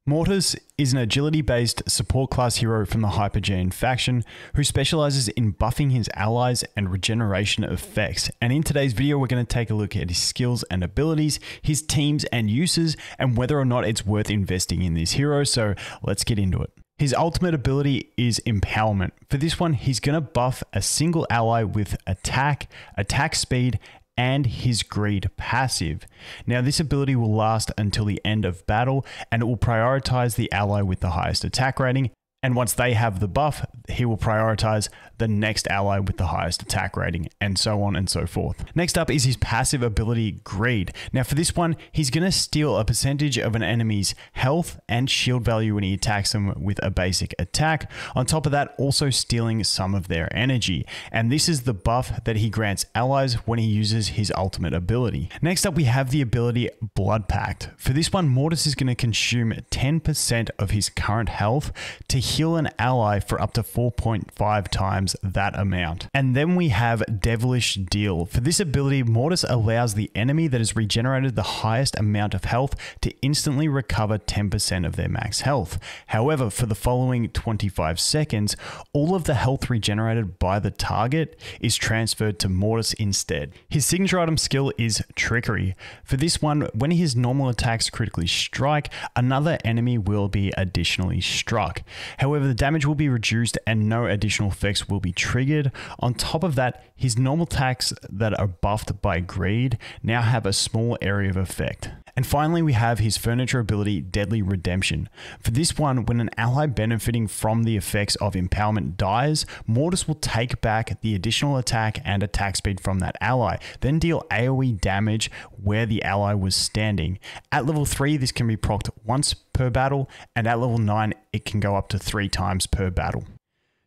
Mortas is an agility-based support class hero from the Hypogean faction who specializes in buffing his allies and regeneration effects. And in today's video, we're going to take a look at his skills and abilities, his teams and uses, and whether or not it's worth investing in this hero. So let's get into it. His ultimate ability is Empowerment. For this one, he's going to buff a single ally with attack speed, and his greed passive. Now this ability will last until the end of battle and it will prioritize the ally with the highest attack rating, and once they have the buff, he will prioritize the next ally with the highest attack rating, and so on and so forth. Next up is his passive ability, Greed. Now for this one, he's going to steal a percentage of an enemy's health and shield value when he attacks them with a basic attack. On top of that, also stealing some of their energy. And this is the buff that he grants allies when he uses his ultimate ability. Next up, we have the ability Blood Pact. For this one, Mortas is going to consume 10% of his current health to heal an ally for up to 4.5 times that amount. And then we have Devilish Deal. For this ability, Mortas allows the enemy that has regenerated the highest amount of health to instantly recover 10% of their max health. However, for the following 25 seconds, all of the health regenerated by the target is transferred to Mortas instead. His signature item skill is Trickery. For this one, when his normal attacks critically strike, another enemy will be additionally struck. However, the damage will be reduced and no additional effects will be triggered. On top of that, his normal attacks that are buffed by Greed now have a small area of effect. And finally, we have his furniture ability, Deadly Redemption. For this one, when an ally benefiting from the effects of Empowerment dies, Mortas will take back the additional attack and attack speed from that ally, then deal AoE damage where the ally was standing. At level 3, this can be procced once per battle, and at level 9, it can go up to 3 times per battle.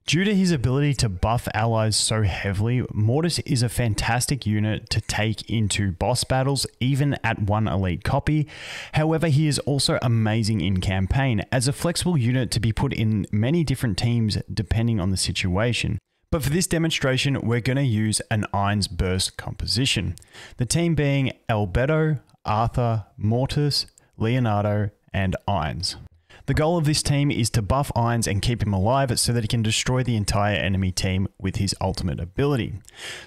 Due to his ability to buff allies so heavily, Mortas is a fantastic unit to take into boss battles, even at one elite copy. However, he is also amazing in campaign, as a flexible unit to be put in many different teams depending on the situation. But for this demonstration, we're going to use an Irons Burst composition. The team being Albedo, Arthur, Mortas, Leonardo, and Irons. The goal of this team is to buff Irons and keep him alive so that he can destroy the entire enemy team with his ultimate ability.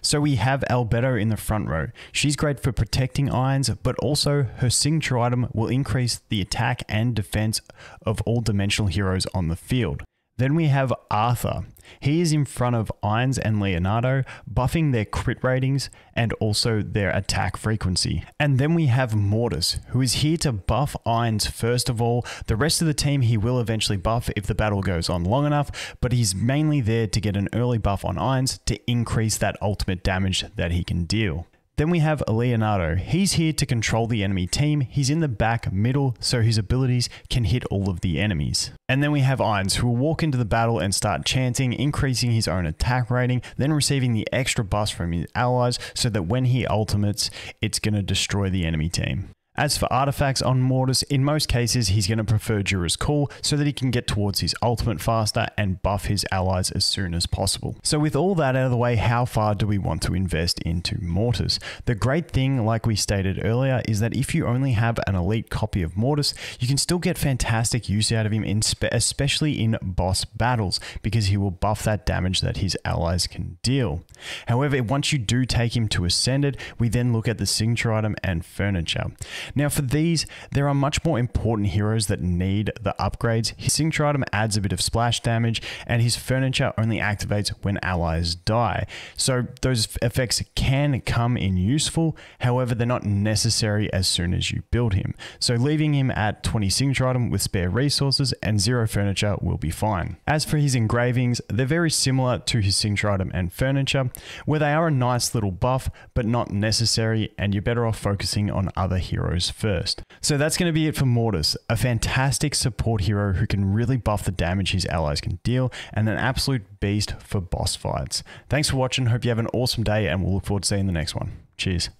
So we have Albedo in the front row. She's great for protecting Irons, but also her signature item will increase the attack and defense of all dimensional heroes on the field. Then we have Arthur. He is in front of Irons and Leonardo, buffing their crit ratings and also their attack frequency. And then we have Mortas, who is here to buff Irons first of all. The rest of the team he will eventually buff if the battle goes on long enough, but he's mainly there to get an early buff on Irons to increase that ultimate damage that he can deal. Then we have Leonardo. He's here to control the enemy team. He's in the back middle, so his abilities can hit all of the enemies. And then we have Irons, who will walk into the battle and start chanting, increasing his own attack rating, then receiving the extra buffs from his allies so that when he ultimates, it's going to destroy the enemy team. As for artifacts on Mortas, in most cases he's going to prefer Jura's Call so that he can get towards his ultimate faster and buff his allies as soon as possible. So with all that out of the way, how far do we want to invest into Mortas? The great thing, like we stated earlier, is that if you only have an elite copy of Mortas, you can still get fantastic use out of him, especially in boss battles, because he will buff that damage that his allies can deal. However, once you do take him to Ascended, we then look at the signature item and furniture. Now for these, there are much more important heroes that need the upgrades. His signature item adds a bit of splash damage, and his furniture only activates when allies die. So those effects can come in useful, however they're not necessary as soon as you build him. So leaving him at 20 signature item with spare resources and 0 furniture will be fine. As for his engravings, they're very similar to his signature item and furniture, where they are a nice little buff, but not necessary, and you're better off focusing on other heroes first. So that's going to be it for Mortas, a fantastic support hero who can really buff the damage his allies can deal, and an absolute beast for boss fights. Thanks for watching, hope you have an awesome day, and we'll look forward to seeing the next one. Cheers.